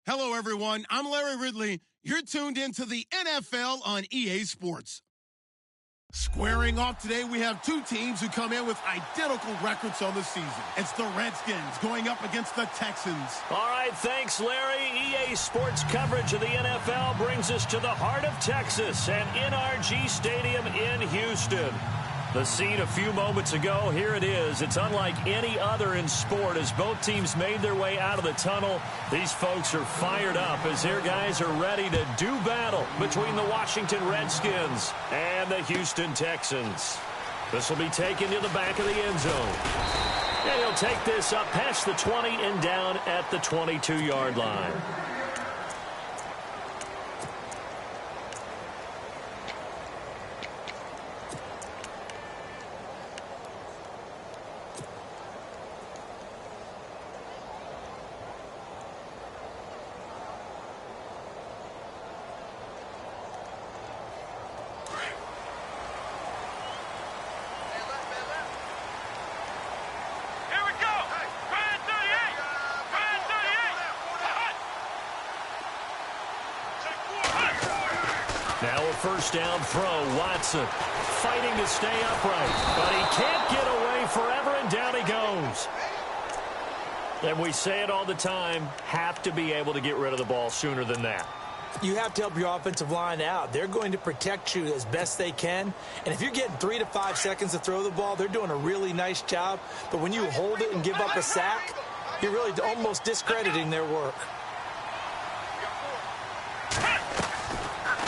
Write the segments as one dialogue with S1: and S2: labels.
S1: Hello, everyone. I'm Larry Ridley. You're tuned into the NFL on EA Sports. Squaring off today, we have two teams who come in with identical records on the season. It's the Redskins going up against the Texans.
S2: All right, thanks, Larry. EA Sports coverage of the NFL brings us to the heart of Texas and NRG Stadium in Houston. The scene a few moments ago, here it is. It's unlike any other in sport as both teams made their way out of the tunnel. These folks are fired up as their guys are ready to do battle between the Washington Redskins and the Houston Texans. This will be taken to the back of the end zone. And he'll take this up past the 20 and down at the 22-yard line. Now a first down throw. Watson fighting to stay upright, but he can't get away forever, and down he goes. And we say it all the time, have to be able to get rid of the ball sooner than that.
S3: You have to help your offensive line out. They're going to protect you as best they can. And if you're getting 3 to 5 seconds to throw the ball, they're doing a really nice job. But when you hold it and give up a sack, you're really almost discrediting their work.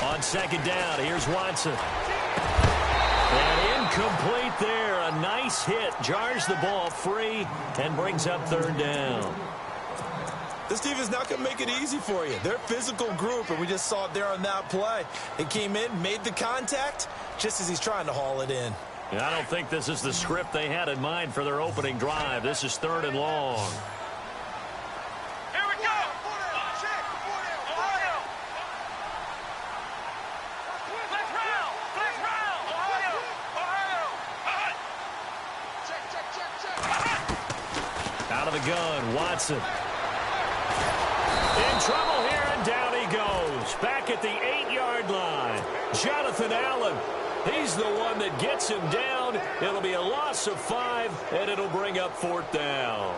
S2: On second down, here's Watson. And incomplete there. A nice hit. Jars the ball free and brings up third down.
S4: This team is not going to make it easy for you. They're a physical group, and we just saw it there on that play. They came in, made the contact, just as he's trying to haul it in.
S2: And I don't think this is the script they had in mind for their opening drive. This is third and long. Out of the gun, Watson. In trouble here, and down he goes. Back at the 8-yard line. Jonathan Allen, he's the one that gets him down. It'll be a loss of 5, and it'll bring up fourth down.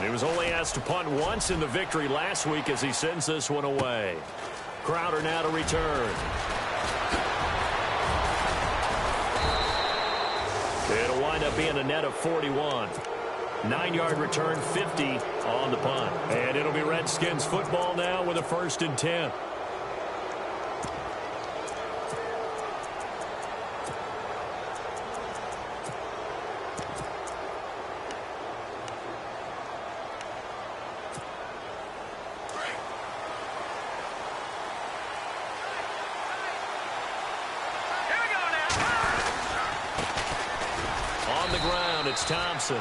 S2: He was only asked to punt once in the victory last week as he sends this one away. Crowder now to return. It'll wind up being a net of 41. 9-yard return, 50 on the punt. And it'll be Redskins football now with a 1st and 10. It's Thompson.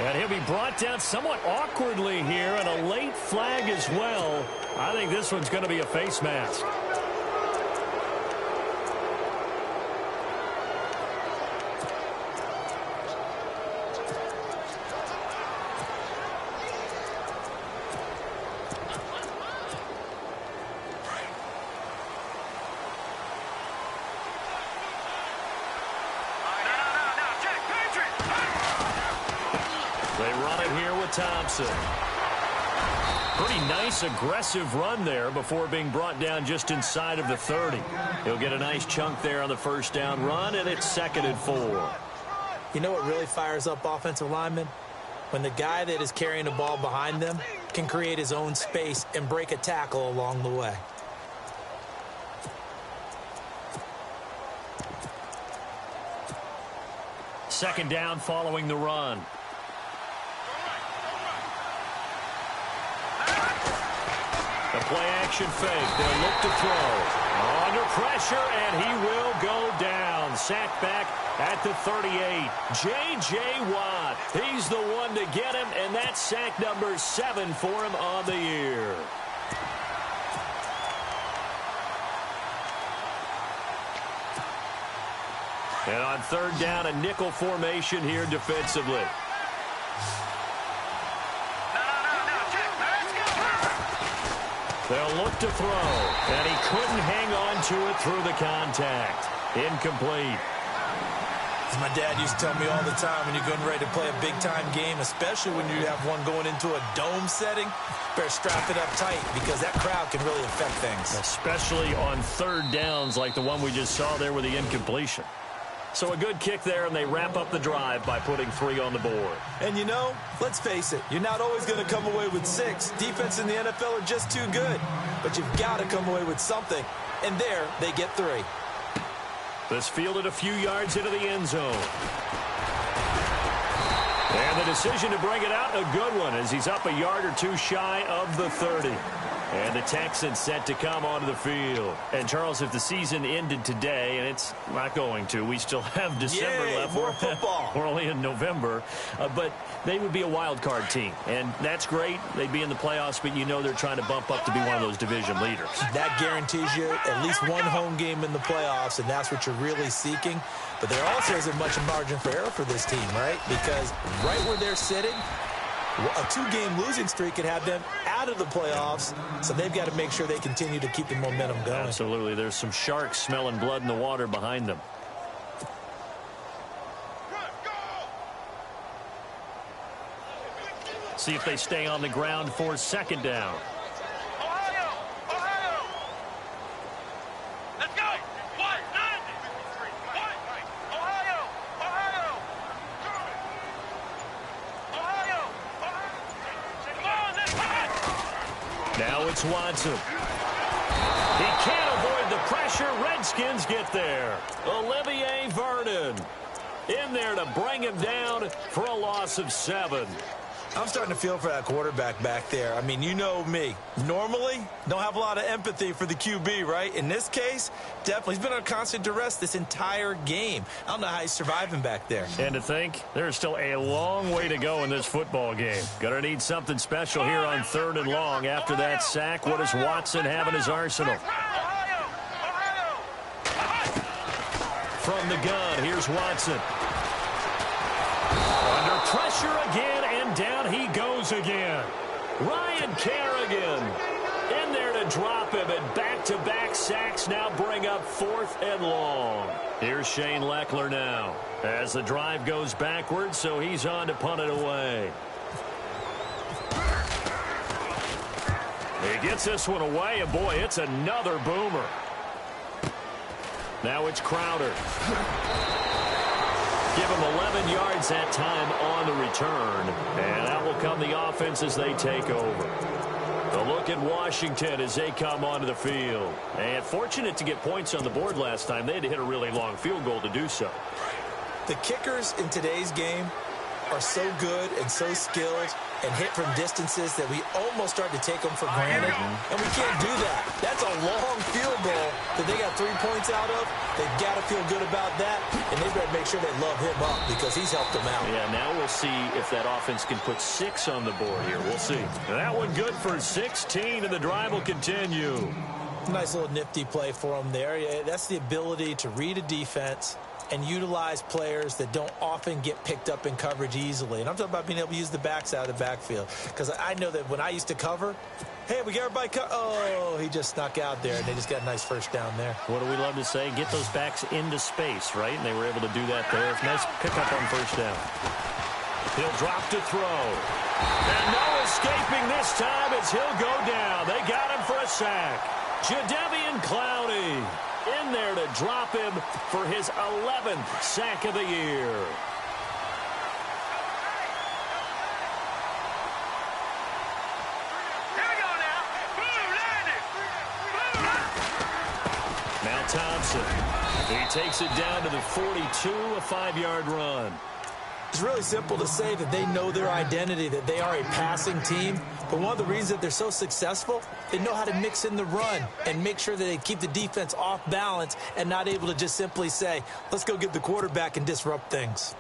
S2: And he'll be brought down somewhat awkwardly here, and a late flag as well. I think this one's going to be a face mask. Thompson. Pretty nice, aggressive run there before being brought down just inside of the 30. He'll get a nice chunk there on the first down run, and it's 2nd and 4.
S3: You know what really fires up offensive linemen? When the guy that is carrying the ball behind them can create his own space and break a tackle along the way.
S2: Second down following the run. The play-action fake. They'll look to throw. Under pressure, and he will go down. Sacked back at the 38. J.J. Watt. He's the one to get him, and that's sack number 7 for him on the year. And on third down, a nickel formation here defensively. They'll look to throw, and he couldn't hang on to it through the contact. Incomplete.
S3: As my dad used to tell me all the time, when you're getting ready to play a big-time game, especially when you have one going into a dome setting, better strap it up tight because that crowd can really affect things.
S2: Especially on third downs like the one we just saw there with the incompletion. So a good kick there, and they wrap up the drive by putting 3 on the board.
S3: And, you know, let's face it, you're not always going to come away with 6. Defense in the NFL are just too good. But you've got to come away with something. And there, they get 3.
S2: This fielded a few yards into the end zone. And the decision to bring it out, a good one, as he's up a yard or 2 shy of the 30. And the Texans set to come onto the field. And, Charles, if the season ended today, and it's not going to, we still have December left.
S3: More football.
S2: We're only in November. But they would be a wild card team. And that's great. They'd be in the playoffs, but you know they're trying to bump up to be one of those division leaders.
S3: That guarantees you at least one home game in the playoffs, and that's what you're really seeking. But there also isn't much margin for error for this team, right? Because right where they're sitting, a 2-game losing streak could have them out of the playoffs, so they've got to make sure they continue to keep the momentum going.
S2: Absolutely. There's some sharks smelling blood in the water behind them. See if they stay on the ground for 2nd down. Now it's Watson. He can't avoid the pressure. Redskins get there. Olivier Vernon in there to bring him down for a loss of 7.
S3: I'm starting to feel for that quarterback back there. I mean, you know me. Normally, don't have a lot of empathy for the QB, right? In this case, definitely. He's been on constant duress this entire game. I don't know how he's surviving back there.
S2: And to think, there's still a long way to go in this football game. Gonna need something special here on 3rd and long. After that sack, what does Watson have in his arsenal? From the gun, here's Watson. Under pressure again, and down he goes again. Ryan Kerrigan in there to drop him, and back-to-back sacks now bring up 4th and long. Here's Shane Leckler now as the drive goes backwards, so he's on to punt it away. He gets this one away, and boy, it's another boomer. Now it's Crowder. Give him 11 yards that time on the return. And out will come the offense as they take over. A look at Washington as they come onto the field. And fortunate to get points on the board last time. They had to hit a really long field goal to do so.
S3: The kickers in today's game are so good and so skilled and hit from distances that we almost start to take them for granted. And we can't do that. That's a long field goal that they got 3 points out of. They've got to feel good about that, and they've got to make sure they love him up because he's helped them out.
S2: Yeah, now we'll see if that offense can put 6 on the board here. We'll see. That one good for 16, and the drive will continue.
S3: Nice little nifty play for him there. Yeah, that's the ability to read a defense and utilize players that don't often get picked up in coverage easily. And I'm talking about being able to use the backside of the backfield. Because I know that when I used to cover, hey, we got everybody oh, he just snuck out there, and they just got a nice first down there.
S2: What do we love to say? Get those backs into space, right? And they were able to do that there. Nice pickup on first down. He'll drop to throw. And no escaping this time as he'll go down. They got him for a sack. Jadeveon Clowney in there to drop him for his 11th sack of the year. Now Thompson. He takes it down to the 42, a 5-yard run.
S3: It's really simple to say that they know their identity, that they are a passing team. But one of the reasons that they're so successful, they know how to mix in the run and make sure that they keep the defense off balance and not able to just simply say, let's go get the quarterback and disrupt things.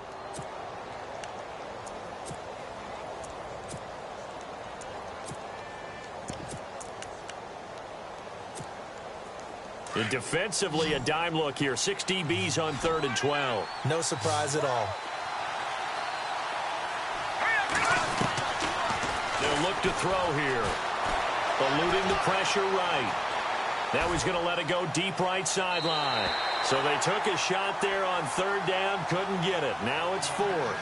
S2: And defensively, a dime look here. 6 DBs on 3rd and 12.
S3: No surprise at all.
S2: look to throw here. Eluding the pressure right. Now he's going to let it go deep right sideline. So they took a shot there on third down, couldn't get it. Now it's fourth.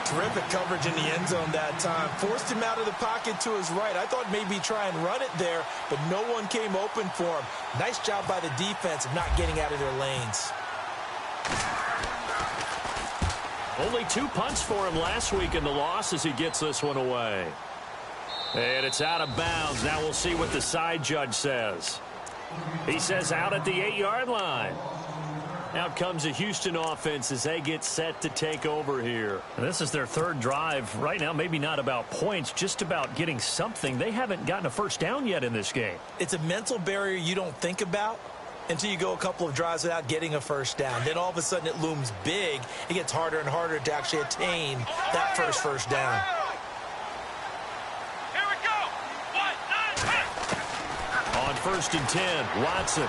S4: Terrific coverage in the end zone that time. Forced him out of the pocket to his right. I thought maybe try and run it there, but no one came open for him. Nice job by the defense of not getting out of their lanes.
S2: Only 2 punts for him last week in the loss as he gets this one away. And it's out of bounds. Now we'll see what the side judge says. He says out at the 8-yard line. Out comes the Houston offense as they get set to take over here.
S5: And this is their third drive. Right now, maybe not about points, just about getting something. They haven't gotten a first down yet in this game.
S3: It's a mental barrier you don't think about until you go a couple of drives without getting a first down. Then all of a sudden it looms big. It gets harder and harder to actually attain that first down.
S2: Here we go. 1, 9, 10. On 1st and 10, Watson.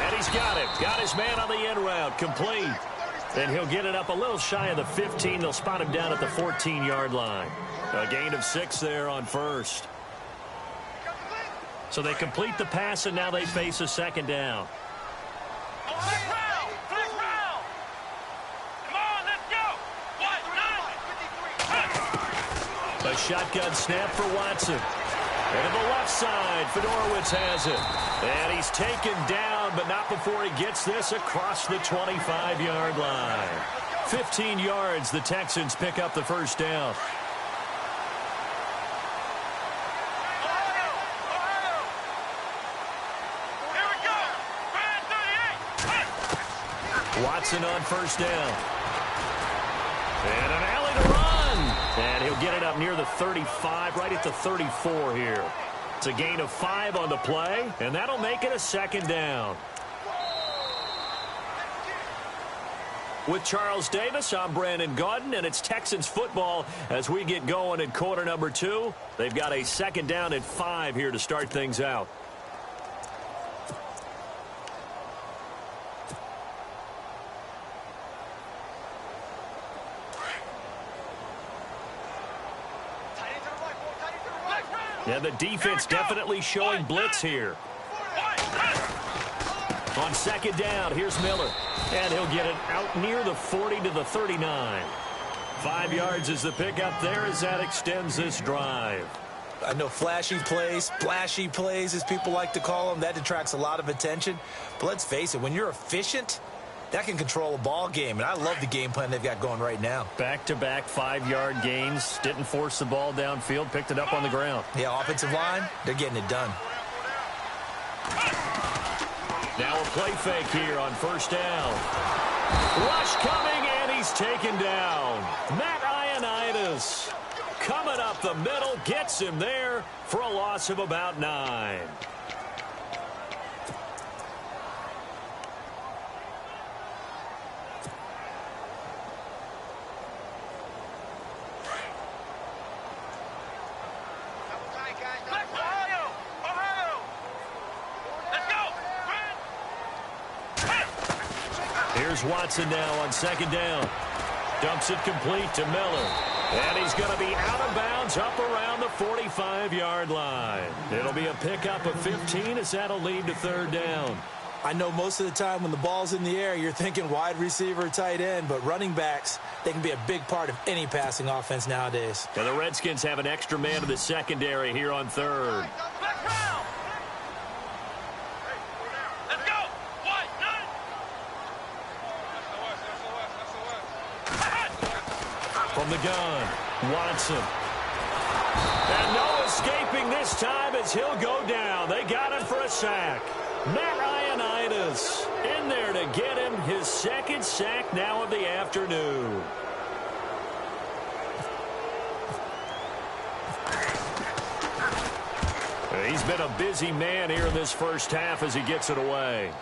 S2: And he's got it. Got his man on the end route. Complete. And he'll get it up a little shy of the 15. They'll spot him down at the 14-yard line. A gain of 6 there on first.
S5: So they complete the pass, and now they face a second down.
S2: Back round. Come on, let's go. 1, 9. A shotgun snap for Watson. And to the left side, Fedorowicz has it. And he's taken down, but not before he gets this across the 25-yard line. 15 yards, the Texans pick up the first down. Here we go. Watson on first down. And an alley to run. And he'll get it up near the 35, right at the 34 here. It's a gain of 5 on the play, and that'll make it a second down. With Charles Davis, I'm Brandon Gaudin, and it's Texans football as we get going in quarter number 2. They've got a second down at 5 here to start things out. Yeah, the defense definitely showing blitz here. On second down, here's Miller. And he'll get it out near the 40 to the 39. 5 yards is the pickup there as that extends this drive.
S3: I know flashy plays, splashy plays, as people like to call them, that detracts a lot of attention. But let's face it, when you're efficient, that can control a ball game, and I love the game plan they've got going right now.
S5: Back-to-back 5-yard gains. Didn't force the ball downfield. Picked it up on the ground.
S3: Yeah, offensive line, they're getting it done.
S2: Now a play fake here on first down. Rush coming, and he's taken down. Matt Ioannidis coming up the middle, gets him there for a loss of about 9. Here's Watson now on second down. Dumps it complete to Miller. And he's going to be out of bounds up around the 45-yard line. It'll be a pickup of 15 as that'll lead to third down.
S3: I know most of the time when the ball's in the air, you're thinking wide receiver, tight end, but running backs, they can be a big part of any passing offense nowadays.
S2: And the Redskins have an extra man in the secondary here on third. From the gun, Watson. And no escaping this time as he'll go down. They got him for a sack. Matt Ioannidis in there to get him his second sack now of the afternoon. He's been a busy man here in this first half as he gets it away.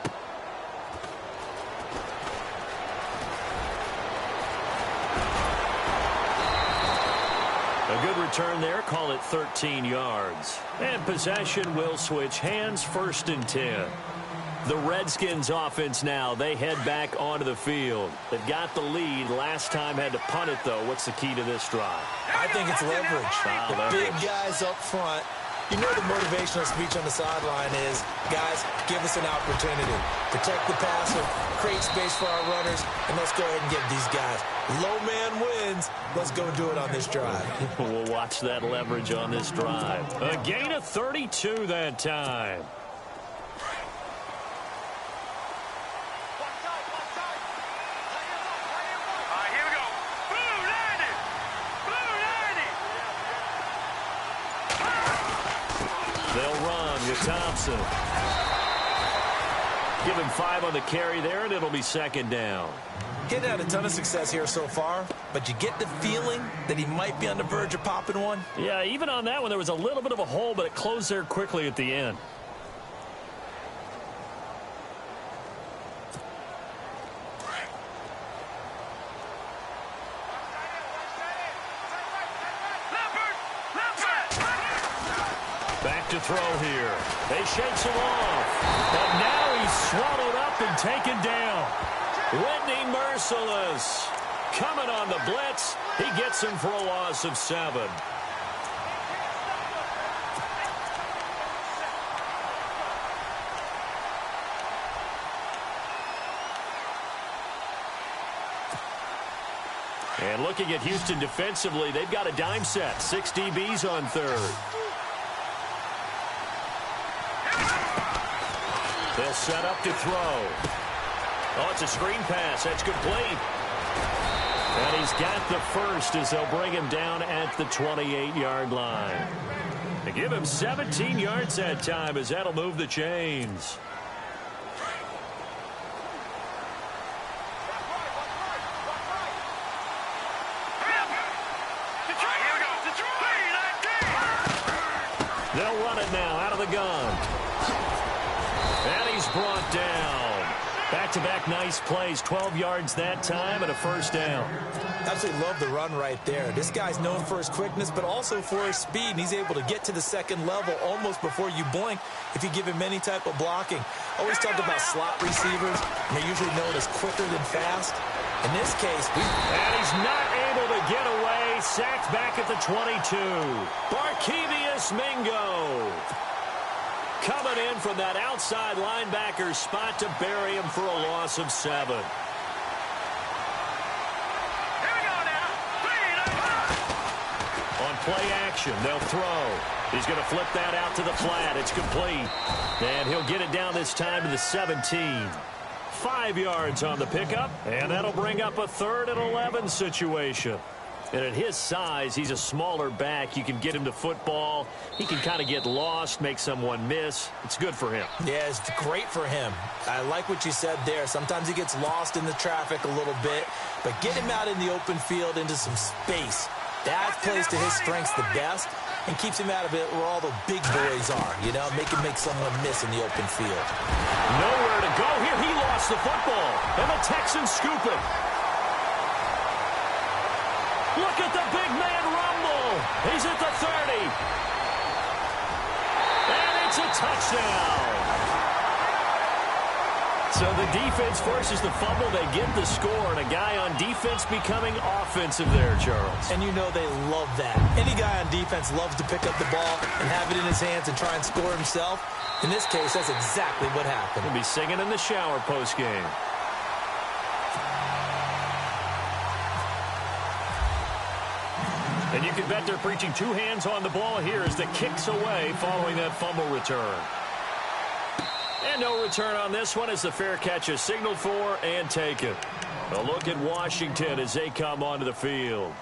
S2: A good return there, call it 13 yards. And possession will switch hands, 1st and 10. The Redskins offense now. They head back onto the field. They've got the lead. Last time had to punt it, though. What's the key to this drive?
S4: I think it's leverage.
S2: Wow,
S4: the
S2: leverage.
S4: Big guys up front. You know the motivational speech on the sideline is, guys, give us an opportunity. Protect the passer, create space for our runners, and let's go ahead and give these guys. Low man wins. Let's go do it on this drive.
S2: We'll watch that leverage on this drive. A gain of 32 that time. They'll run with Thompson. Give him 5 on the carry there, and it'll be second down.
S4: Getting had a ton of success here so far, but you get the feeling that he might be on the verge of popping one.
S2: Yeah, even on that one, there was a little bit of a hole, but it closed there quickly at the end. Back to throw here. They shakes him off. And now he's swallowed up and taken down. Whitney merciless. Coming on the blitz. He gets him for a loss of 7. And looking at Houston defensively, they've got a dime set. 6 DBs on third. They'll set up to throw. Oh, it's a screen pass. That's complete. And he's got the first as they'll bring him down at the 28-yard line. They give him 17 yards that time as that'll move the chains. They'll run it now out of the gun. And he's brought down. Back-to-back nice plays. 12 yards that time and a first down.
S4: Absolutely love the run right there. This guy's known for his quickness, but also for his speed. And he's able to get to the second level almost before you blink if you give him any type of blocking. Always talked about slot receivers. And they're usually known as quicker than fast. In this case,
S2: and he's not able to get away. Sacked back at the 22. Barkevius Mingo coming in from that outside linebacker spot to bury him for a loss of 7.
S6: Here we go now.
S2: On play action, they'll throw. He's going to flip that out to the flat. It's complete. And he'll get it down this time to the 17. 5 yards on the pickup, and that'll bring up a 3rd and 11 situation. And at his size, he's a smaller back. You can get him to football. He can kind of get lost, make someone miss. It's good for him.
S4: Yeah, it's great for him. I like what you said there. Sometimes he gets lost in the traffic a little bit, but get him out in the open field into some space. That plays to his strengths the best and keeps him out of it where all the big boys are, you know, make someone miss in the open field.
S2: Nowhere to go here. He lost the football, and the Texans scoop it. Look at the big man rumble. He's at the 30. And it's a touchdown. So the defense forces the fumble. They get the score, and a guy on defense becoming offensive there, Charles.
S4: And you know they love that. Any guy on defense loves to pick up the ball and have it in his hands and try and score himself. In this case, that's exactly what happened.
S2: He'll be singing in the shower postgame. And you can bet they're preaching 2 hands on the ball here as the kick's away following that fumble return. And no return on this one as the fair catch is signaled for and taken. A look at Washington as they come onto the field.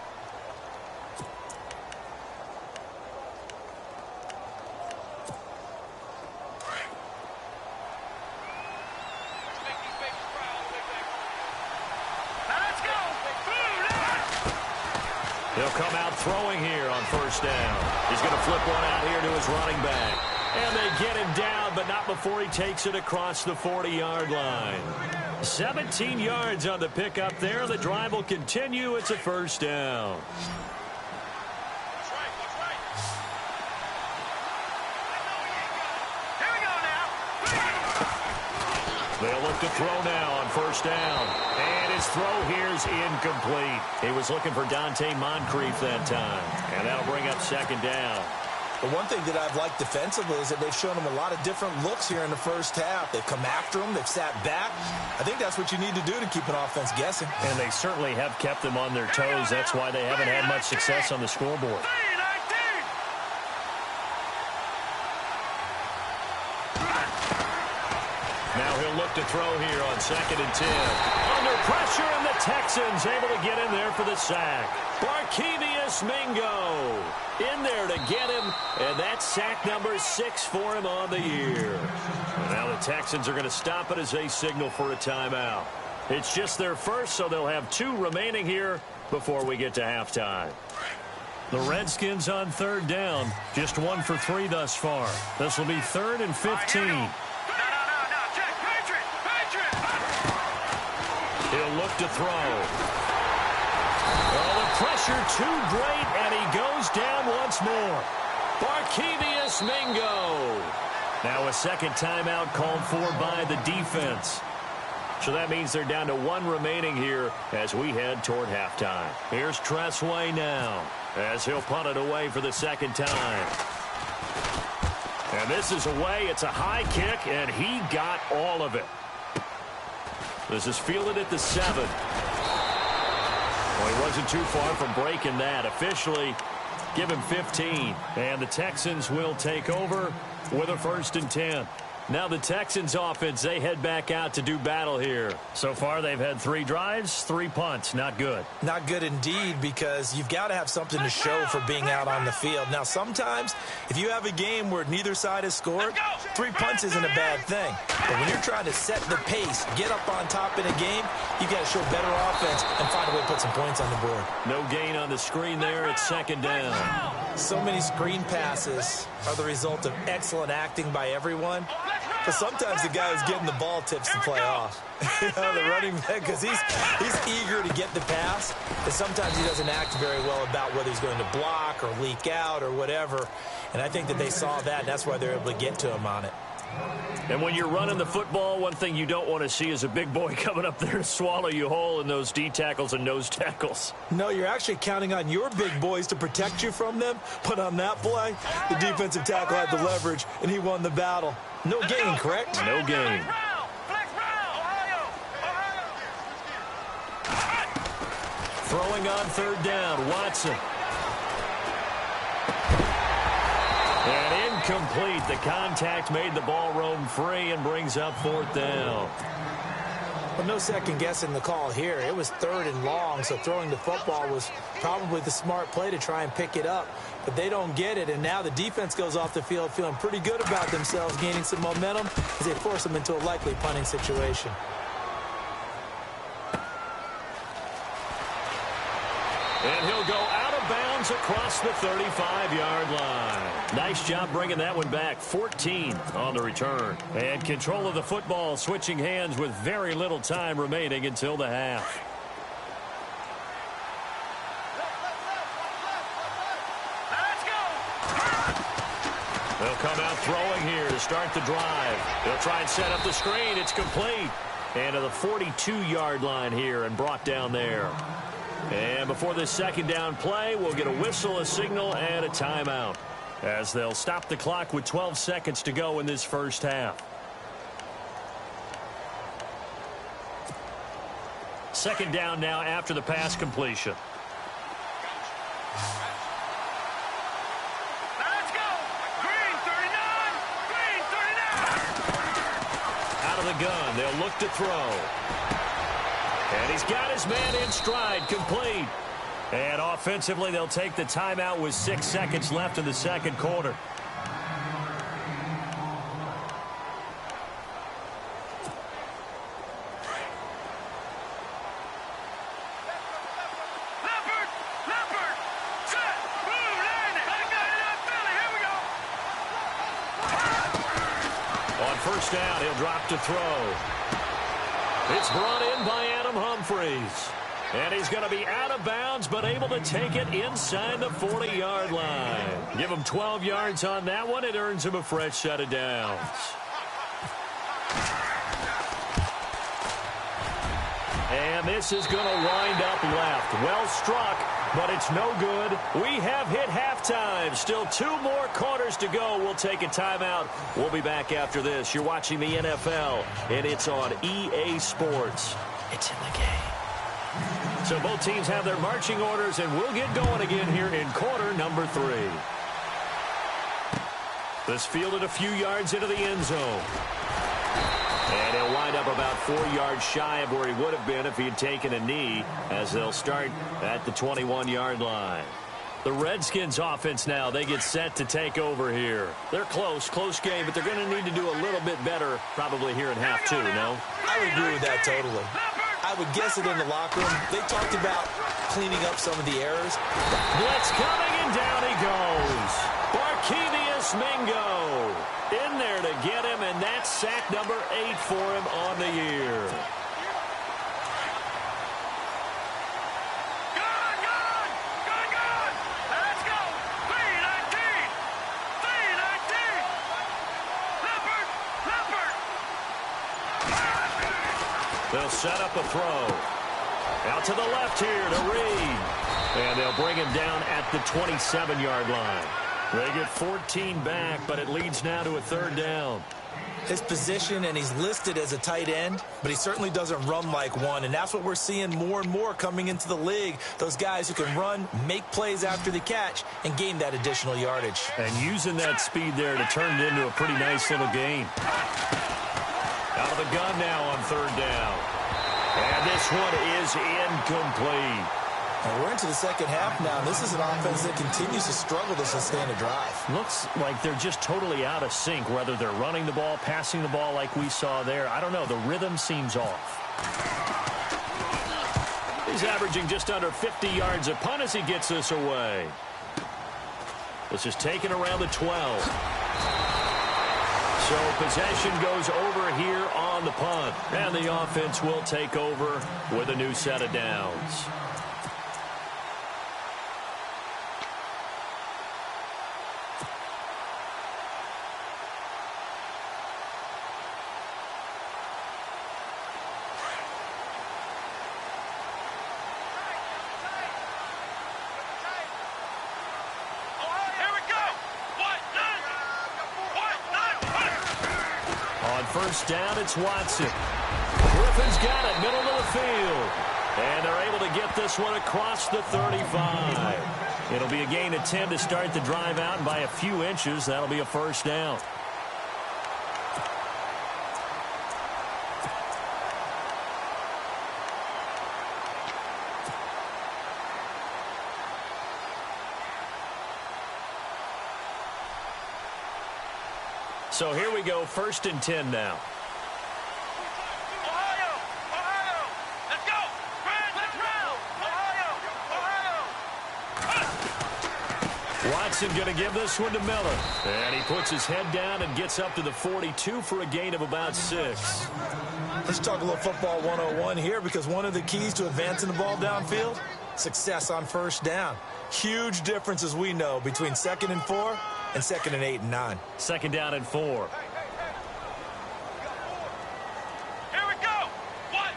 S2: He'll come out throwing here on first down. He's going to flip one out here to his running back. And they get him down, but not before he takes it across the 40-yard line. 17 yards on the pickup there. The drive will continue. It's a first down. They'll look to throw now on first down. And his throw here's incomplete. He was looking for Dante Moncrief that time. And that'll bring up second down.
S4: The one thing that I've liked defensively is that they've shown him a lot of different looks here in the first half. They've come after him. They've sat back. I think that's what you need to do to keep an offense guessing.
S5: And they certainly have kept them on their toes. That's why they haven't had much success on the scoreboard.
S2: Now he'll look to throw here on 2nd and 10. Under pressure, and the Texans able to get in there for the sack. Barkevious Mingo in there to get him, and that's sack number 6 for him on the year. And now the Texans are going to stop it as they signal for a timeout. It's just their first, so they'll have 2 remaining here before we get to halftime.
S5: The Redskins on 3rd down, just 1 for 3 thus far. This will be 3rd and 15.
S2: He'll look to throw. Oh, the pressure too great, and he goes down once more. Barkevious Mingo.
S5: Now a second timeout called for by the defense.
S2: So that means they're down to 1 remaining here as we head toward halftime. Here's Tressway now as he'll punt it away for the second time. And this is away. It's a high kick, and he got all of it. This is fielded at the 7. Well, he wasn't too far from breaking that. Officially, give him 15. And the Texans will take over with a 1st and 10. Now the Texans offense, they head back out to do battle here.
S5: So far, they've had 3 drives, 3 punts. Not good.
S4: Not good indeed, because you've got to have something to show for being out on the field. Now, sometimes, if you have a game where neither side has scored, 3 punts isn't a bad thing. But when you're trying to set the pace, get up on top in a game, you've got to show better offense and find a way to put some points on the board.
S2: No gain on the screen there. It's 2nd down.
S4: So many screen passes are the result of excellent acting by everyone. But sometimes the guy who's getting the ball tips the play off. The running back, because he's eager to get the pass, but sometimes he doesn't act very well about whether he's going to block or leak out or whatever. And I think that they saw that, and that's why they're able to get to him on it.
S2: And when you're running the football, one thing you don't want to see is a big boy coming up there to swallow you whole in those D tackles and nose tackles.
S4: No, you're actually counting on your big boys to protect you from them. But on that play, the defensive tackle had the leverage, and he won the battle. No gain, correct?
S2: No gain. Throwing on 3rd down, Watson. And incomplete. The contact made the ball roam free and brings up 4th down.
S4: But no second guessing the call here. It was 3rd and long, so throwing the football was probably the smart play to try and pick it up. But they don't get it, and now the defense goes off the field feeling pretty good about themselves, gaining some momentum as they force them into a likely punting situation.
S2: And he'll go out of bounds across the 35-yard line. Nice job bringing that one back. 14 on the return. And control of the football switching hands with very little time remaining until the half. They'll come out throwing here to start the drive. They'll try and set up the screen. It's complete. And to the 42-yard line here and brought down there. And before this 2nd down play, we'll get a whistle, a signal, and a timeout as they'll stop the clock with 12 seconds to go in this first half. 2nd down now after the pass completion.
S6: Let's go! Green 39! Green 39!
S2: Out of the gun, they'll look to throw. And he's got his man in stride, complete. And offensively, they'll take the timeout with 6 seconds left in the 2nd quarter.
S6: Leopard! Set! Blue, land it! I got it up, Philly! Here we go!
S2: On first down, he'll drop to throw. It's brought in by Adam Humphries. And he's going to be out of bounds, but able to take it inside the 40-yard line. Give him 12 yards on that one. It earns him a fresh set of downs. And this is going to wind up left. Well struck, but it's no good. We have hit halftime. Still 2 more quarters to go. We'll take a timeout. We'll be back after this. You're watching the NFL, and it's on EA Sports. It's in the game. So both teams have their marching orders, and we'll get going again here in quarter number 3. This fielded a few yards into the end zone. And he'll wind up about 4 yards shy of where he would have been if he had taken a knee, as they'll start at the 21-yard line. The Redskins offense now, they get set to take over here. They're close game, but they're going to need to do a little bit better probably here in half 2, no?
S4: I would agree with that totally. I would guess it in the locker room. They talked about cleaning up some of the errors.
S2: Blitz coming, and down he goes. Barkevius Mingo in there to get him, and that's sack number 8 for him on the year.
S6: Good. Let's go. 319. Leopard.
S2: They'll set up a throw. Out to the left here to Reed. And they'll bring him down at the 27-yard line. They get 14 back, but it leads now to a 3rd down.
S4: His position, and he's listed as a tight end, but he certainly doesn't run like one, and that's what we're seeing more and more coming into the league. Those guys who can run, make plays after the catch, and gain that additional yardage.
S2: And using that speed there to turn it into a pretty nice little game. Out of the gun now on 3rd down. And this one is incomplete.
S4: And we're into the second half now. This is an offense that continues to struggle to sustain a drive.
S2: Looks like they're just totally out of sync, whether they're running the ball, passing the ball like we saw there. I don't know. The rhythm seems off. He's averaging just under 50 yards a punt as he gets this away. This is taken around the 12. So possession goes over here on the punt. And the offense will take over with a new set of downs. First down, it's Watson. Griffin's got it, middle of the field. And they're able to get this one across the 35. It'll be a gain of 10 to start the drive out, and by a few inches, that'll be a first down. So here we go, 1st and 10 now.
S6: Ohio. Let's go. Let's roll. Ohio.
S2: Watson going to give this one to Miller. And he puts his head down and gets up to the 42 for a gain of about 6.
S4: Let's talk a little football 101 here, because one of the keys to advancing the ball downfield, success on 1st down. Huge difference, as we know, between 2nd and 4 and 2nd and 8 and 9.
S2: 2nd down and 4.
S6: Here we go. What?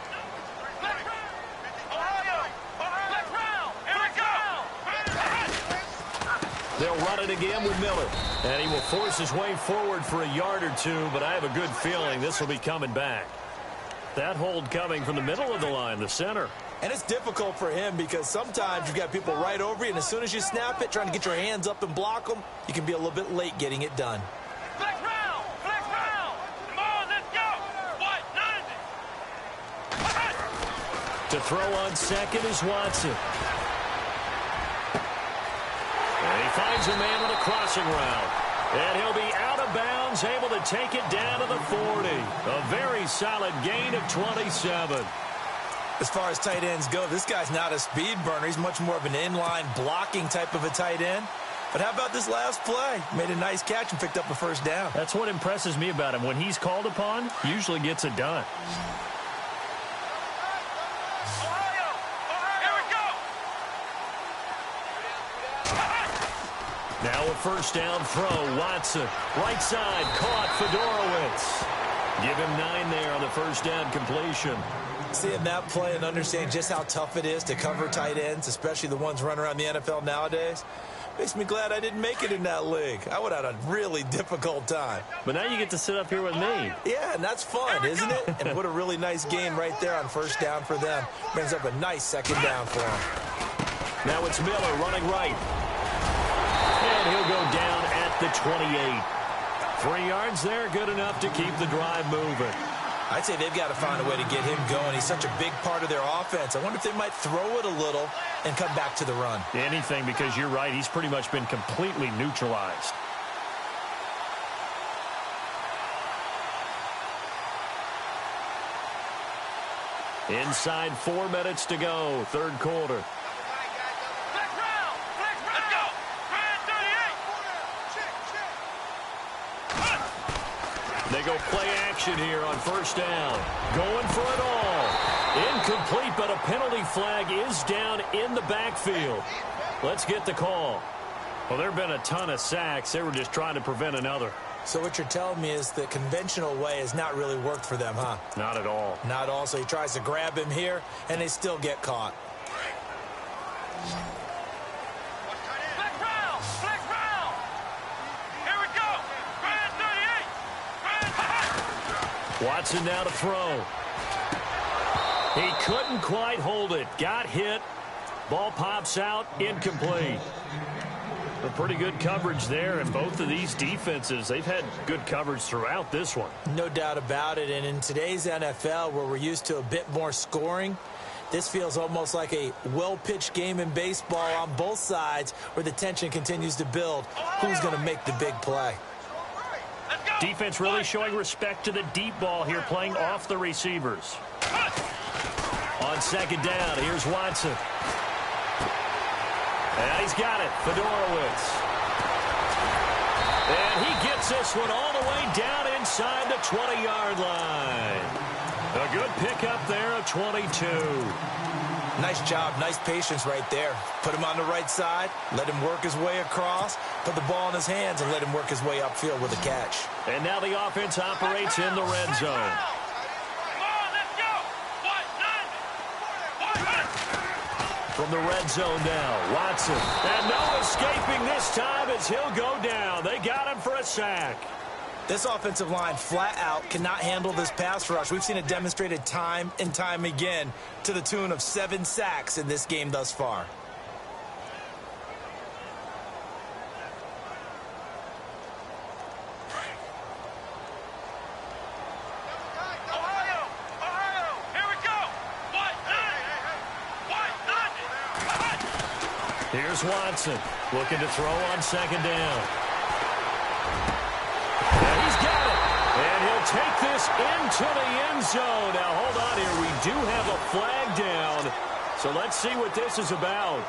S6: Ohio. Let's round. Here we go.
S2: They'll run it again with Miller. And he will force his way forward for a yard or 2, but I have a good feeling this will be coming back. That hold coming from the middle of the line, the center.
S4: And it's difficult for him because sometimes you've got people right over you, and as soon as you snap it, trying to get your hands up and block them, you can be a little bit late getting it done.
S6: Flex round. Come on, let's go. What?
S2: To throw on 2nd is Watson. And he finds a man with a crossing route. And he'll be out of bounds, able to take it down to the 40. A very solid gain of 27.
S4: As far as tight ends go, this guy's not a speed burner. He's much more of an inline blocking type of a tight end. But how about this last play? Made a nice catch and picked up a 1st down.
S5: That's what impresses me about him. When he's called upon, he usually gets it done.
S6: Ohio. Here we go.
S2: Now a 1st down throw. Watson, right side, caught Fedorowicz. Give him 9 there on the first down completion.
S4: Seeing that play and understanding just how tough it is to cover tight ends, especially the ones running around the NFL nowadays, makes me glad I didn't make it in that league. I would have had a really difficult time.
S5: But now you get to sit up here with me.
S4: Yeah, and that's fun, isn't it? And what a really nice gain right there on first down for them. Brings up a nice second down for them.
S2: Now it's Miller running right. And he'll go down at the 28. 3 yards there, good enough to keep the drive moving.
S4: I'd say they've got to find a way to get him going. He's such a big part of their offense. I wonder if they might throw it a little and come back to the run.
S5: Anything, because you're right. He's pretty much been completely neutralized. Inside 4 minutes to go, third quarter. They go play action here on first down. Going for it all. Incomplete, but a penalty flag is down in the backfield. Let's get the call. Well, there have been a ton of sacks. They were just trying to prevent another.
S4: So what you're telling me is the conventional way has not really worked for them, huh?
S5: Not at all.
S4: Not at all. So he tries to grab him here, and they still get caught.
S5: Watson now to throw. He couldn't quite hold it. Got hit. Ball pops out. Incomplete. A pretty good coverage there, and both of these defenses, they've had good coverage throughout this one.
S4: No doubt about it, and in today's NFL, where we're used to a bit more scoring, this feels almost like a well-pitched game in baseball on both sides where the tension continues to build. Who's going to make the big play?
S5: Defense really showing respect to the deep ball here, playing off the receivers. On second down, here's Watson. And he's got it, Fedorowicz. And he gets this one all the way down inside the 20-yard line. A good pickup there of 22.
S4: Nice job, nice patience right there. Put him on the right side, let him work his way across, put the ball in his hands, and let him work his way upfield with a catch.
S5: And now the offense operates in the red zone. From the red zone now, Watson. And no escaping this time as he'll go down. They got him for a sack.
S4: This offensive line flat out cannot handle this pass rush. We've seen it demonstrated time and time again to the tune of 7 sacks in this game thus far.
S5: Here's Watson looking to throw on second down. And he's got it. And he'll take this into the end zone. Now, hold on here. We do have a flag down. So let's see what this is about.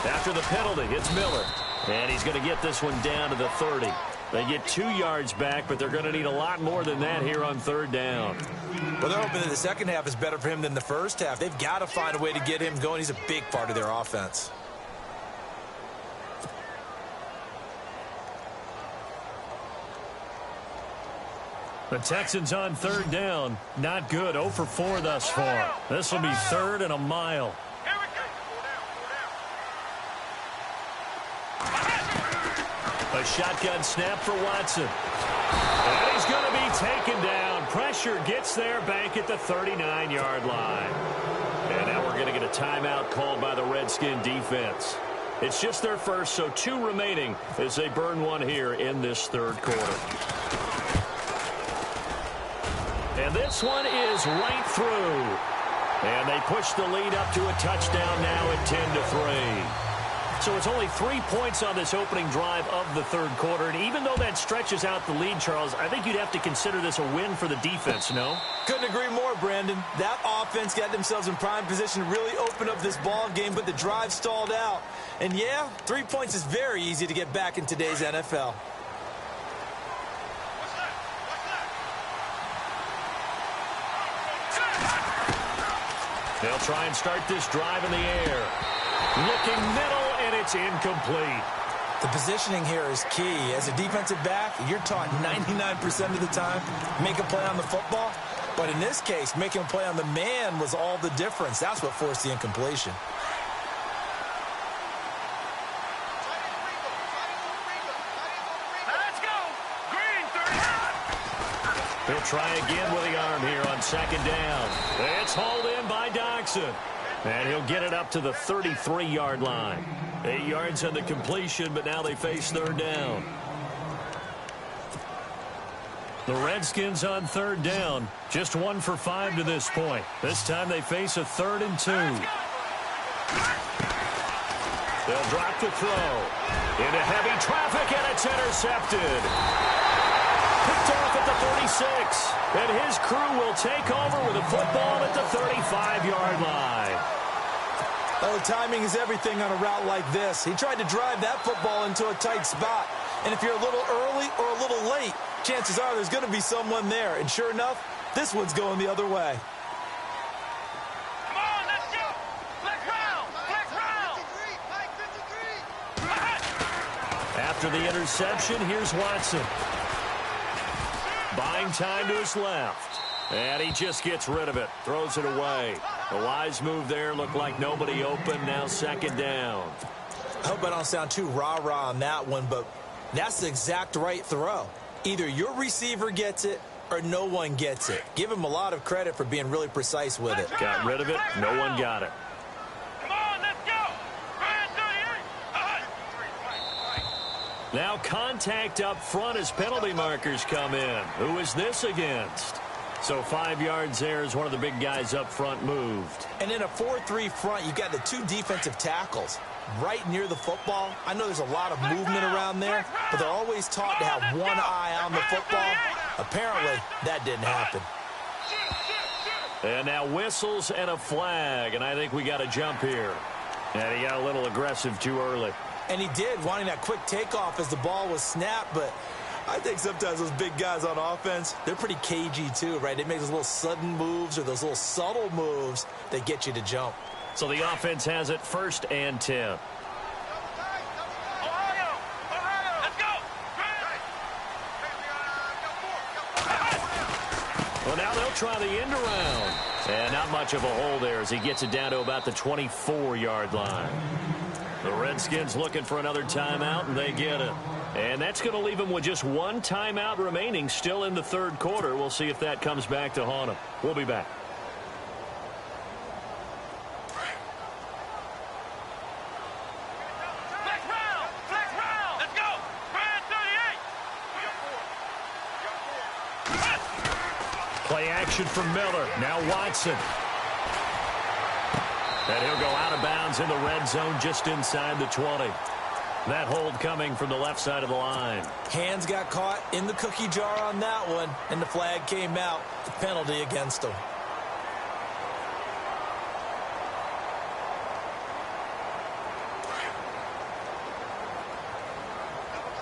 S5: After the penalty, it's Miller. And he's going to get this one down to the 30. They get 2 yards back, but they're going to need a lot more than that here on third down.
S4: Well, they're hoping that the second half is better for him than the first half. They've got to find a way to get him going. He's a big part of their offense.
S5: The Texans on third down. Not good. 0 for 4 thus far. This will be third and a mile. A shotgun snap for Watson. And he's going to be taken down. Pressure gets there back at the 39-yard line. And now we're going to get a timeout called by the Redskin defense. It's just their first, so 2 remaining as they burn one here in this third quarter. And this one is right through. And they push the lead up to a touchdown now at 10-3. So it's only 3 points on this opening drive of the third quarter. And even though that stretches out the lead, Charles, I think you'd have to consider this a win for the defense, no?
S4: Couldn't agree more, Brandon. That offense got themselves in prime position to really open up this ball game, but the drive stalled out. And yeah, 3 points is very easy to get back in today's NFL.
S2: They'll try and start this drive in the air. Looking middle, and it's incomplete.
S3: The positioning here is key. As a defensive back, you're taught 99% of the time, make a play on the football. But in this case, making a play on the man was all the difference. That's what forced the incompletion.
S6: Let's go. Green 30.
S2: He'll try again with the arm here on second down. It's hauled in by Doxson. And he'll get it up to the 33-yard line. 8 yards on the completion, but now they face third down. The Redskins on third down, just 1 for 5 to this point. This time they face a 3rd and 2. They'll drop the throw. Into heavy traffic, and it's intercepted. Picked off at the 36. And his crew will take over with a football at the 35-yard line.
S3: Oh, timing is everything on a route like this. He tried to drive that football into a tight spot. And if you're a little early or a little late, chances are there's going to be someone there. And sure enough, this one's going the other way.
S6: Come on, let's go. Flex round. Flex round.
S2: After the interception, here's Watson. Buying time to his left. And he just gets rid of it. Throws it away. A wise move there. Looked like nobody open. Now second down.
S3: I hope I don't sound too rah-rah on that one, but that's the exact right throw. Either your receiver gets it or no one gets it. Give him a lot of credit for being really precise with it.
S2: Got rid of it. No one got it.
S6: Come on, let's go.
S2: Now contact up front as penalty markers come in. Who is this against? So 5 yards there as one of the big guys up front moved.
S3: And in a 4-3 front, you've got the 2 defensive tackles right near the football. I know there's a lot of movement around there, but they're always taught to have one eye on the football. Apparently, that didn't happen.
S2: And now whistles and a flag, and I think we got a jump here. And he got a little aggressive too early.
S3: And he did, wanting that quick takeoff as the ball was snapped, but I think sometimes those big guys on offense, they're pretty cagey too, right? They make those little sudden moves or those little subtle moves that get you to jump.
S2: So the offense has it 1st and 10.
S6: Ohio, let's go.
S2: Well, now they'll try the end around. And not much of a hole there as he gets it down to about the 24-yard line. The Redskins looking for another timeout, and they get it. And that's going to leave them with just 1 timeout remaining still in the 3rd quarter. We'll see if that comes back to haunt them. We'll be back.
S6: Flex round. Flex round. Let's go. Brand 38.
S2: Play action from Miller. Now Watson. And he'll go out of bounds in the red zone just inside the 20. That hold coming from the left side of the line.
S3: Hands got caught in the cookie jar on that one, and the flag came out. The penalty against him.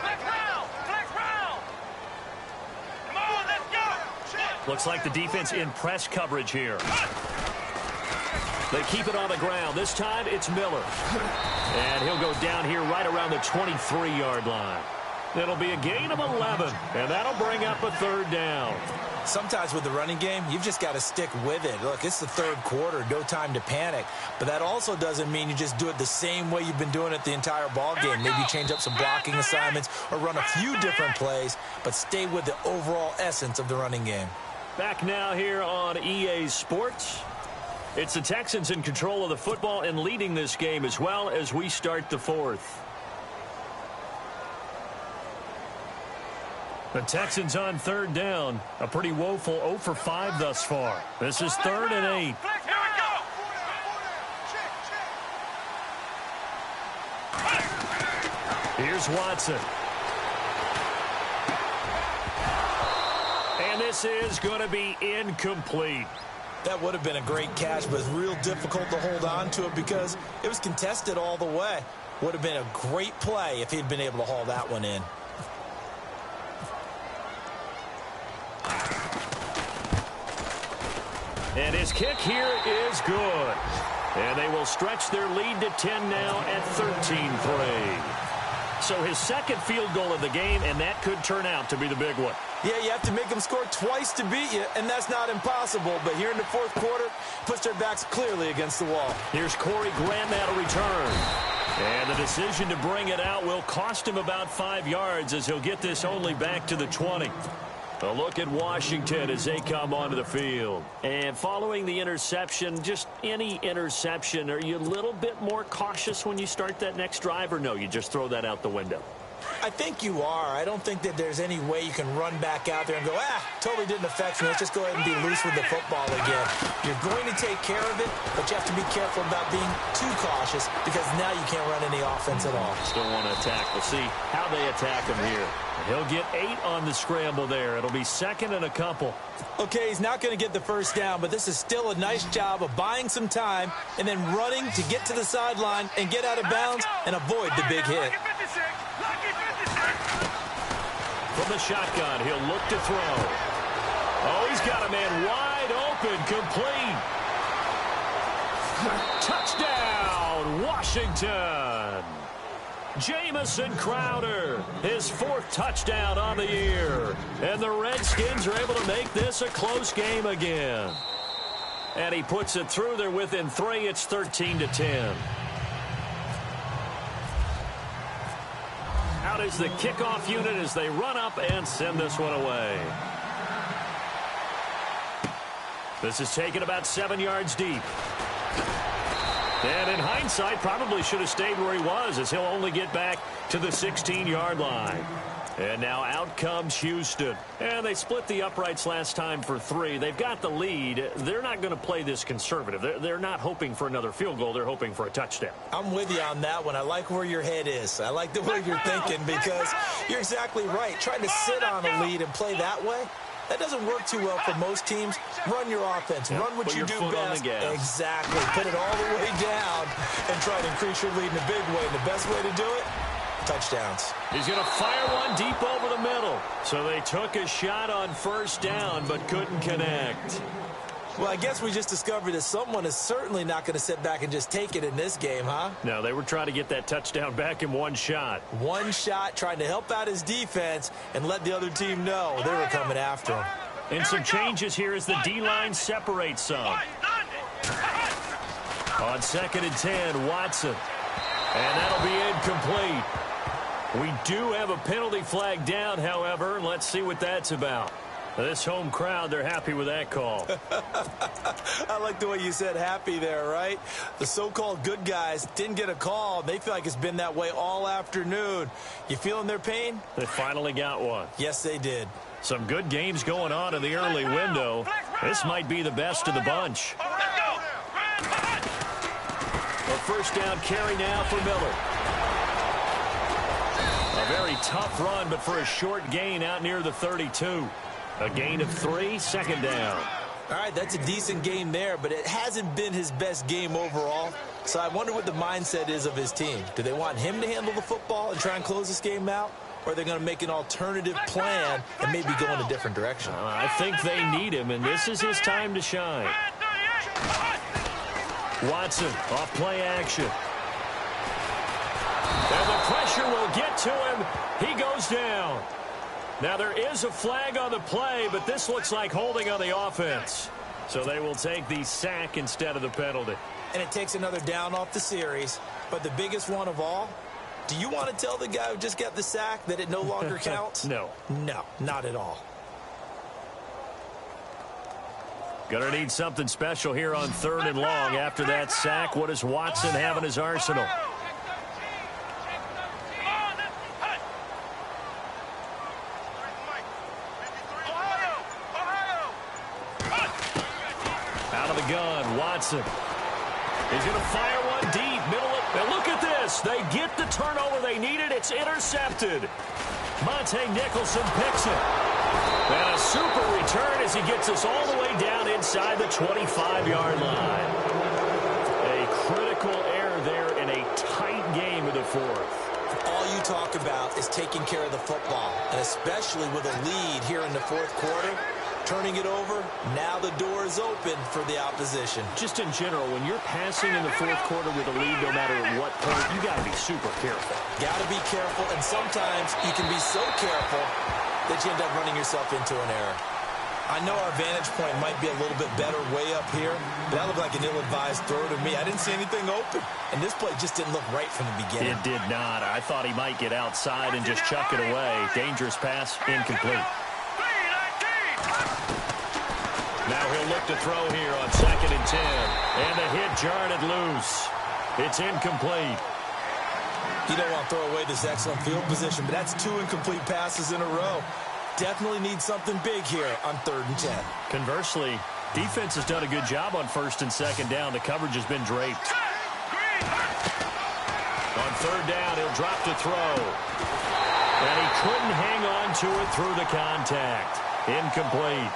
S6: Flex round. Flex round. Come on, let's go.
S2: Looks like the defense in press coverage here. They keep it on the ground. This time it's Miller. And he'll go down here right around the 23-yard line. It'll be a gain of 11, and that'll bring up a 3rd down.
S3: Sometimes with the running game, you've just got to stick with it. Look, it's the 3rd quarter, no time to panic. But that also doesn't mean you just do it the same way you've been doing it the entire ball game. Maybe change up some blocking assignments or run a few different plays, but stay with the overall essence of the running game.
S2: Back now here on EA Sports. It's the Texans in control of the football and leading this game as well as we start the 4th. The Texans on 3rd down. A pretty woeful 0 for 5 thus far. This is 3rd and 8.
S6: Here we go.
S2: Here's Watson. And this is going to be incomplete.
S3: That would have been a great catch, but it's real difficult to hold on to it because it was contested all the way. Would have been a great play if he'd been able to haul that one in.
S2: And his kick here is good. And they will stretch their lead to 10 now at 13-3. So his second field goal of the game, and that could turn out to be the big one.
S4: Yeah, you have to make them score twice to beat you, and that's not impossible. But here in the fourth quarter, puts their backs clearly against the wall.
S2: Here's Corey Graham now to return. And the decision to bring it out will cost him about 5 yards as he'll get this only back to the 20. A look at Washington as they come onto the field. And following the interception, just any interception, are you a little bit more cautious when you start that next drive, or no, you just throw that out the window?
S4: I think you are. I don't think that there's any way you can run back out there and go, totally didn't affect me. Let's just go ahead and be loose with the football again. You're going to take care of it, but you have to be careful about being too cautious because now you can't run any offense at all.
S2: Still want to attack. We'll see how they attack him here. He'll get 8 on the scramble there. It'll be second and a couple.
S4: Okay, he's not going to get the first down, but this is still a nice job of buying some time and then running to get to the sideline and get out of bounds and avoid the big hit.
S2: From the shotgun, he'll look to throw. Oh, he's got a man wide open, complete. Touchdown, Washington. Jamison Crowder, his 4th touchdown on the year. And the Redskins are able to make this a close game again. And he puts it through. They're within 3. It's 13-10. Out is the kickoff unit as they run up and send this one away. This is taken about 7 yards deep. And in hindsight, probably should have stayed where he was as he'll only get back to the 16-yard line. And now out comes Houston. And they split the uprights last time for 3. They've got the lead. They're not going to play this conservative. They're not hoping for another field goal. They're hoping for a touchdown.
S4: I'm with you on that one. I like where your head is. I like the way you're thinking because you're exactly right. Trying to sit on a lead and play that way, that doesn't work too well for most teams. Run your offense. Run what you do best. Exactly. Put it all the way down and try to increase your lead in a big way. And the best way to do it, touchdowns.
S2: He's going to fire one deep over the middle. So they took a shot on first down but couldn't connect.
S4: Well, I guess we just discovered that someone is certainly not going to sit back and just take it in this game, huh?
S2: No, they were trying to get that touchdown back in one shot.
S4: One shot, trying to help out his defense and let the other team know they were coming after him.
S2: And some changes here as the D-line separates some. On 2nd and 10, Watson. And that'll be incomplete. We do have a penalty flag down, however. Let's see what that's about. This home crowd, they're happy with that call.
S4: I like the way you said happy there, right? The so-called good guys didn't get a call. They feel like it's been that way all afternoon. You feeling their pain?
S2: They finally got one.
S4: Yes, they did.
S2: Some good games going on in the early window. This might be the best of the bunch. A first down carry now for Miller. A very tough run, but for a short gain out near the 32. A gain of 3, 2nd down.
S4: All right, that's a decent game there, but it hasn't been his best game overall. So I wonder what the mindset is of his team. Do they want him to handle the football and try and close this game out? Or are they going to make an alternative plan and maybe go in a different direction?
S2: I think they need him, and this is his time to shine. Watson, off play action. And the pressure will get to him. He goes down. Now, there is a flag on the play, but this looks like holding on the offense. So they will take the sack instead of the penalty.
S4: And it takes another down off the series. But the biggest one of all, do you want to tell the guy who just got the sack that it no longer counts?
S2: No.
S4: No, not at all.
S2: Gonna need something special here on 3rd and long. After that sack, what does Watson have in his arsenal? Out of the gun, Watson. He's going to fire one deep, middle of, and look at this. They get the turnover they needed. It's intercepted. Monte Nicholson picks it. And a super return as he gets us all the way down inside the 25-yard line. A critical error there in a tight game of the 4th.
S4: All you talk about is taking care of the football, and especially with a lead here in the 4th quarter. Turning it over, now the door is open for the opposition.
S2: Just in general, when you're passing in the fourth quarter with a lead, no matter at what point, you got to be super careful.
S4: Got to be careful, and sometimes you can be so careful that you end up running yourself into an error. I know our vantage point might be a little bit better way up here, but that looked like an ill-advised throw to me. I didn't see anything open, and this play just didn't look right from the beginning.
S2: It did not. I thought he might get outside and just chuck it away. Dangerous pass, incomplete. Now he'll look to throw here on 2nd and 10, and the hit jarred it loose. It's incomplete.
S4: You don't want to throw away this excellent field position, but that's 2 incomplete passes in a row. Definitely need something big here on 3rd and 10.
S2: Conversely, defense has done a good job on 1st and 2nd down. The coverage has been draped. On 3rd down, he'll drop to throw. And he couldn't hang on to it through the contact. Incomplete.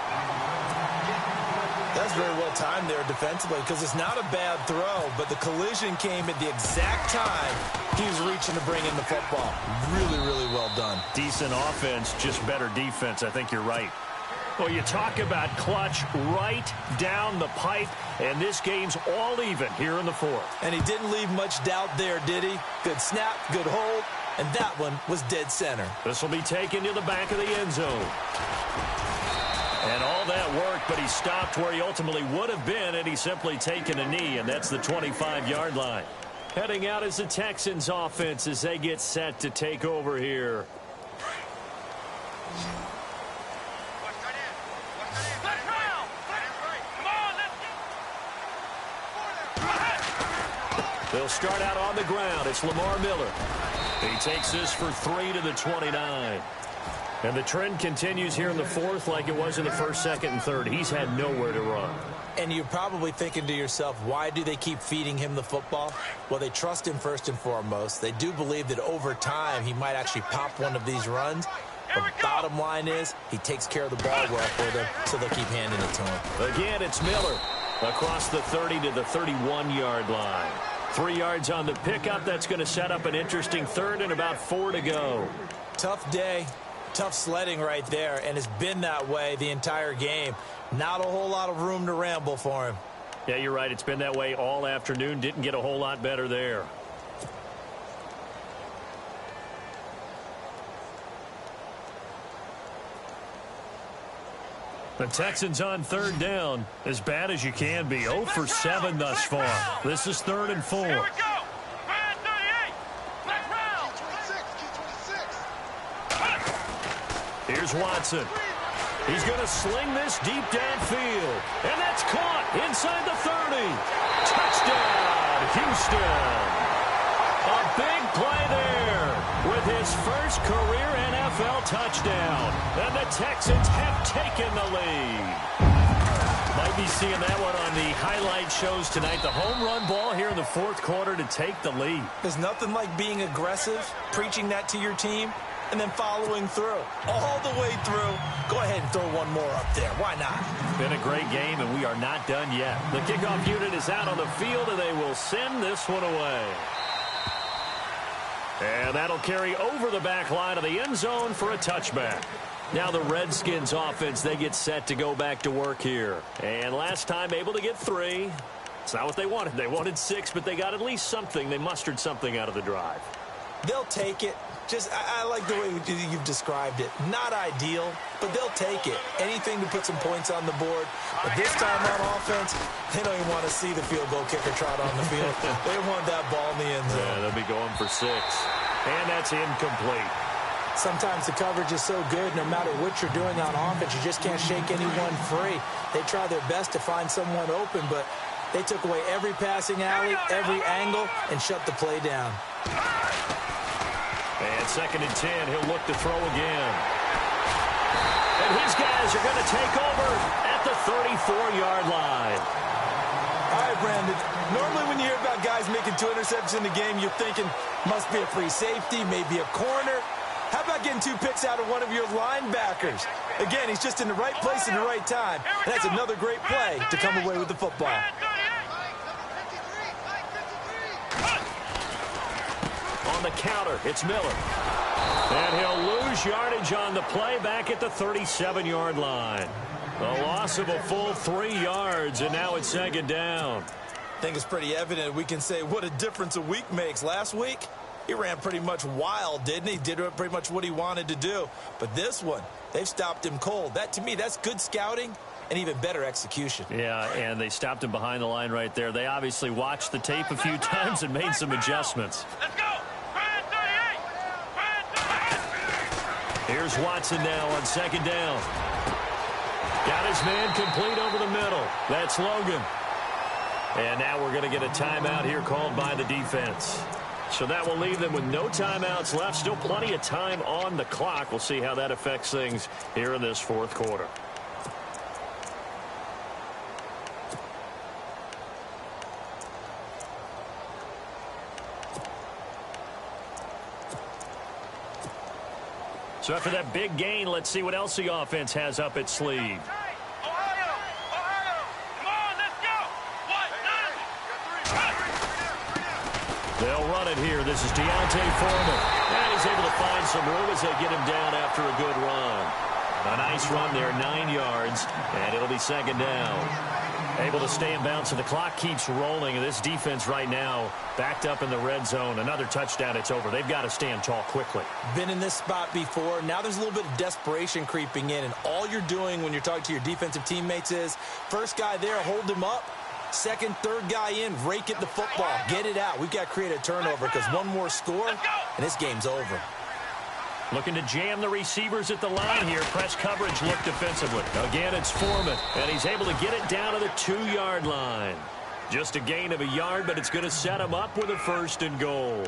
S4: That's very well timed there defensively because it's not a bad throw, but the collision came at the exact time he was reaching to bring in the football. Really, really well done.
S2: Decent offense, just better defense. I think you're right. Well, you talk about clutch right down the pipe, and this game's all even here in the 4th.
S4: And he didn't leave much doubt there, did he? Good snap, good hold, and that one was dead center.
S2: This will be taken to the back of the end zone. And all that worked, but he stopped where he ultimately would have been, and he's simply taken a knee, and that's the 25-yard line. Heading out is the Texans offense as they get set to take over here. They'll start out on the ground. It's Lamar Miller. He takes this for 3 to the 29. And the trend continues here in the 4th like it was in the 1st, 2nd, and 3rd. He's had nowhere to run.
S4: And you're probably thinking to yourself, why do they keep feeding him the football? Well, they trust him first and foremost. They do believe that over time he might actually pop one of these runs. But bottom line is he takes care of the ball well for them, so they'll keep handing it to him.
S2: Again, it's Miller across the 30 to the 31-yard line. 3 yards on the pickup. That's going to set up an interesting 3rd and about 4 to go.
S4: Tough day. Tough sledding right there, and it's been that way the entire game. Not a whole lot of room to ramble for him.
S2: Yeah, you're right. It's been that way all afternoon. Didn't get a whole lot better there. The Texans on 3rd down. As bad as you can be. 0 for 7 thus far. This is 3rd and 4.
S6: Here we go. Man 38. Black round.
S2: Here's Watson. He's going to sling this deep downfield. And that's caught inside the 30. Touchdown, Houston. A big play there with his first career NFL touchdown. And the Texans have taken the lead. Might be seeing that one on the highlight shows tonight. The home run ball here in the 4th quarter to take the lead.
S4: There's nothing like being aggressive, preaching that to your team, and then following through. All the way through. Go ahead and throw one more up there. Why not?
S2: Been a great game, and we are not done yet. The kickoff unit is out on the field, and they will send this one away. And that'll carry over the back line of the end zone for a touchback. Now the Redskins offense, they get set to go back to work here. And last time able to get 3. It's not what they wanted. They wanted 6, but they got at least something. They mustered something out of the drive.
S4: They'll take it. I like the way you've described it. Not ideal, but they'll take it. Anything to put some points on the board. But this time on offense, they don't even want to see the field goal kicker trot on the field. They want that ball in the end zone.
S2: Yeah, they'll be going for 6. And that's incomplete.
S3: Sometimes the coverage is so good, no matter what you're doing on offense, you just can't shake anyone free. They try their best to find someone open, but they took away every passing alley, every angle, and shut the play down.
S2: And 2nd and 10, he'll look to throw again. And his guys are going to take over at the 34-yard line.
S4: All right, Brandon. Normally when you hear about guys making 2 interceptions in the game, you're thinking must be a free safety, maybe a corner. How about getting 2 picks out of one of your linebackers? Again, he's just in the right place at the right time. And that's another great play to come away with the football.
S2: On the counter, it's Miller. And he'll lose yardage on the play back at the 37-yard line. A loss of a full 3 yards, and now it's 2nd down.
S4: I think it's pretty evident we can say what a difference a week makes. Last week, he ran pretty much wild, didn't he? Did pretty much what he wanted to do. But this one, they've stopped him cold. That, to me, that's good scouting and even better execution.
S2: Yeah, and they stopped him behind the line right there. They obviously watched the tape a few times and made some adjustments.
S6: Let's go.
S2: Here's Watson now on 2nd down. Got his man complete over the middle. That's Logan. And now we're going to get a timeout here called by the defense. So that will leave them with no timeouts left. Still plenty of time on the clock. We'll see how that affects things here in this 4th quarter. So after that big gain, let's see what else the offense has up its sleeve. They'll run it here. This is Deontay Foreman. And he's able to find some room as they get him down after a good run. A nice run there, 9 yards, and it'll be 2nd down. Able to stay in bounds, so the clock keeps rolling. And this defense right now backed up in the red zone. Another touchdown, it's over. They've got to stand tall quickly.
S4: Been in this spot before. Now there's a little bit of desperation creeping in, and all you're doing when you're talking to your defensive teammates is first guy there, hold him up. Second, third guy in, rake at the football. Get it out. We've got to create a turnover because one more score, and this game's over.
S2: Looking to jam the receivers at the line here. Press coverage look defensively. Again, it's Foreman, and he's able to get it down to the 2-yard line. Just a gain of a yard, but it's going to set him up with a 1st and goal.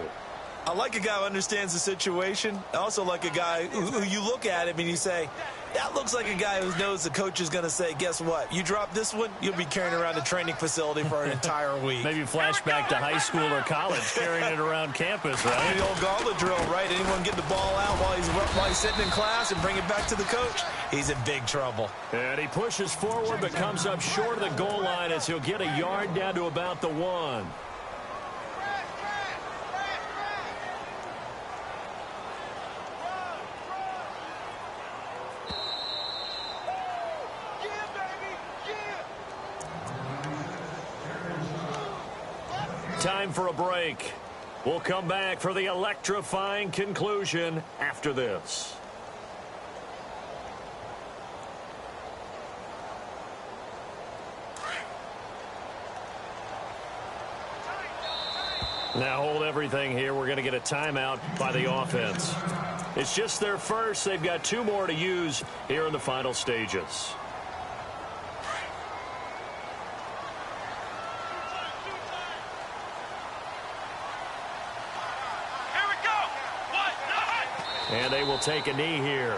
S4: I like a guy who understands the situation. I also like a guy who you look at him and you say, that looks like a guy who knows the coach is going to say, guess what? You drop this one, you'll be carrying around a training facility for an entire week.
S2: Maybe flashback to high school or college, carrying it around campus, right?
S4: The old gauntlet drill, right? Anyone get the ball out while he's sitting in class and bring it back to the coach? He's in big trouble.
S2: And he pushes forward but comes up short of the goal line as he'll get a yard down to about the 1. Time for a break. We'll come back for the electrifying conclusion after this. Now hold everything here. We're going to get a timeout by the offense. It's just their first. They've got 2 more to use here in the final stages. And they will take a knee here.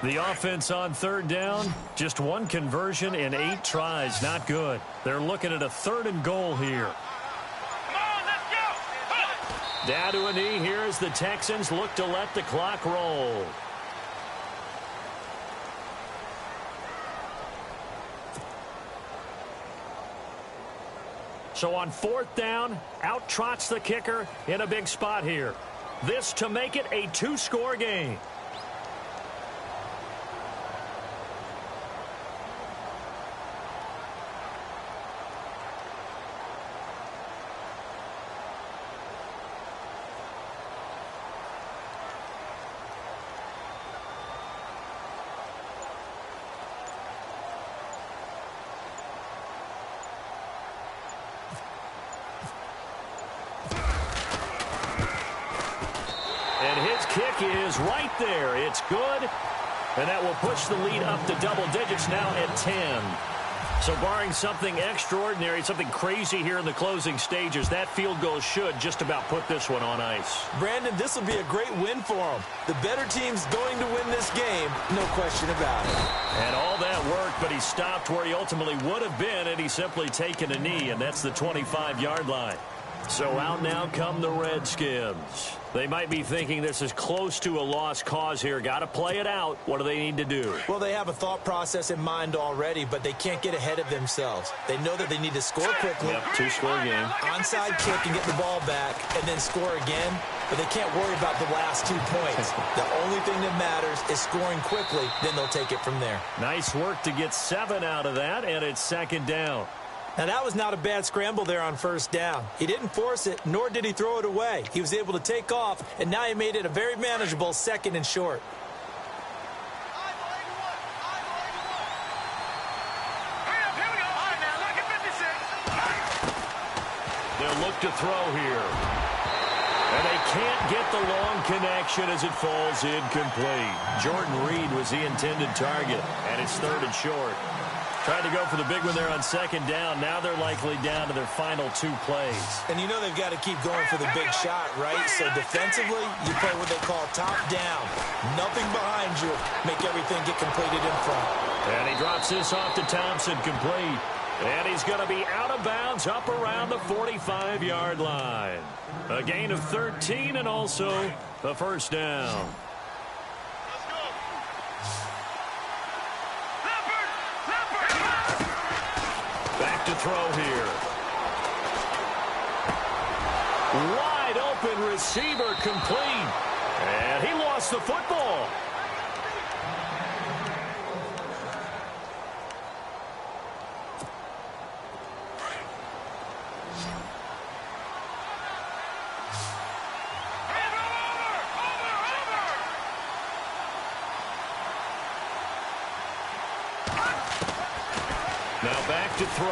S2: The offense on 3rd down, just 1 conversion in 8 tries. Not good. They're looking at a 3rd and goal here.
S6: Come on, let's go.
S2: Down to a knee here as the Texans look to let the clock roll. So on 4th down, out trots the kicker in a big spot here. This to make it a 2-score game. Kick is right there. It's good. And that will push the lead up to double digits now at 10. So barring something extraordinary, something crazy here in the closing stages, that field goal should just about put this one on ice.
S4: Brandon, this will be a great win for them. The better team's going to win this game, no question about it.
S2: And all that worked, but he stopped where he ultimately would have been, and he's simply taken a knee, and that's the 25-yard line. So out now come the Redskins. They might be thinking this is close to a lost cause here. Got to play it out. What do they need to do?
S3: Well, they have a thought process in mind already, but they can't get ahead of themselves. They know that they need to score quickly.
S2: Yep, two-score game.
S3: Onside kick and get the ball back, and then score again. But they can't worry about the last 2 points. The only thing that matters is scoring quickly. Then they'll take it from there.
S2: Nice work to get 7 out of that, and it's second down.
S3: Now, that was not a bad scramble there on first down. He didn't force it, nor did he throw it away. He was able to take off, and now he made it a very manageable 2nd and short.
S2: They'll look to throw here. And they can't get the long connection as it falls incomplete. Jordan Reed was the intended target, and it's 3rd and short. Tried to go for the big one there on second down. Now they're likely down to their final 2 plays.
S3: And you know they've got to keep going for the big shot, right? So defensively, you play what they call top down. Nothing behind you. Make everything get completed in front.
S2: And he drops this off to Thompson, complete. And he's going to be out of bounds up around the 45-yard line. A gain of 13 and also a first down. Back to throw here. Wide open receiver, complete. And he lost the football. Now back to throw.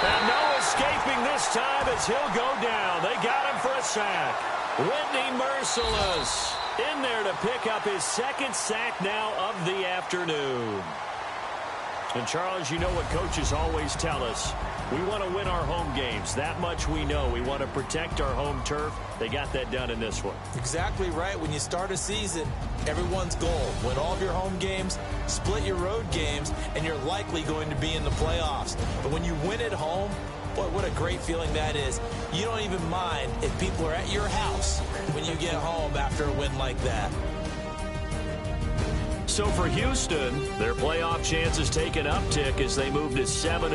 S2: And no escaping this time as he'll go down. They got him for a sack. Whitney Merciless in there to pick up his 2nd sack now of the afternoon. And Charles, you know what coaches always tell us. We want to win our home games. That much we know. We want to protect our home turf. They got that done in this one.
S3: Exactly right. When you start a season, everyone's goal, win all of your home games, split your road games, and you're likely going to be in the playoffs. But when you win at home, boy, what a great feeling that is. You don't even mind if people are at your house when you get home after a win like that.
S2: So for Houston, their playoff chances take an uptick as they move to 7-4.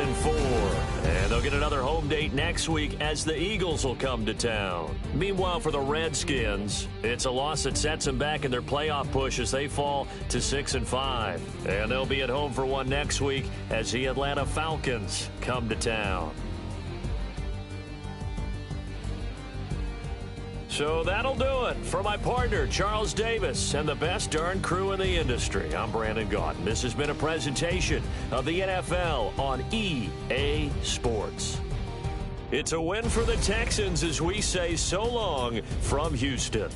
S2: And they'll get another home date next week as the Eagles will come to town. Meanwhile, for the Redskins, it's a loss that sets them back in their playoff push as they fall to 6-5. And they'll be at home for one next week as the Atlanta Falcons come to town. So that'll do it. For my partner, Charles Davis, and the best darn crew in the industry, I'm Brandon Gaudin. This has been a presentation of the NFL on EA Sports. It's a win for the Texans as we say so long from Houston.